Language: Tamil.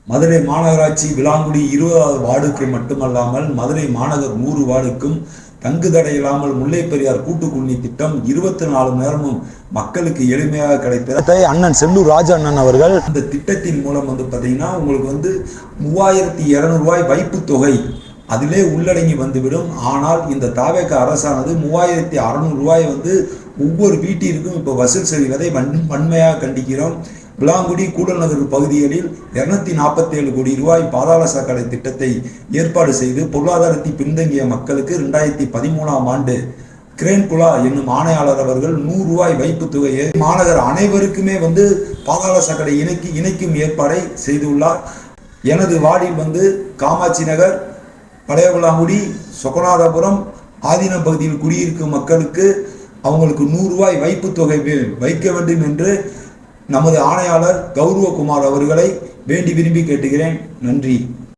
மதுரை மாநகராட்சி விளாங்குடி 20வது வார்டுக்கு மட்டுமல்லாமல் மதுரை மாநகர் 100 வார்டுக்கும் தங்கு தடை இல்லாமல் முல்லை பெரியார் கூட்டு குடிநீர் திட்டம் 24 மணி நேரமும் மக்களுக்கு எளிமையாக கிடைத்த அண்ணன் செல்லூர் ராஜா அண்ணன் அவர்கள் இந்த திட்டத்தின் மூலம் பார்த்தீங்கன்னா உங்களுக்கு 3200 ரூபாய் வைப்பு தொகை அதிலே உள்ளடங்கி வந்துவிடும். ஆனால் இந்த தாவேக அரசானது 3600 ரூபாய் ஒவ்வொரு வீட்டிற்கும் இப்போ வசூல் செய்வதை வன்மையாக கண்டிக்கிறோம். விளாங்குடி கூடல்நகர் பகுதிகளில் 247 கோடி ரூபாய் பாதாள சாக்கடை திட்டத்தை ஏற்பாடு செய்து பொருளாதாரத்தில் பின்தங்கிய மக்களுக்கு 2013ஆம் ஆண்டு கிரேன் குலா என்னும் ஆணையாளர் அவர்கள் 100 ரூபாய் வைப்பு தொகையை மாநகர் அனைவருக்குமே பாதாள சாக்கடை இணைக்கும் ஏற்பாடை செய்துள்ளார். எனது வார்டில் காமாட்சி நகர், பழைய விளாங்குடி, சொக்கநாதபுரம், ஆதீனம் பகுதியில் குடியிருக்கும் மக்களுக்கு அவங்களுக்கு 100 ரூபாய் வைப்பு தொகை வைக்க வேண்டும் என்று நமது ஆணையாளர் கௌரவகுமார் அவர்களை வேண்டி விரும்பி கேட்டுகிறேன். நன்றி.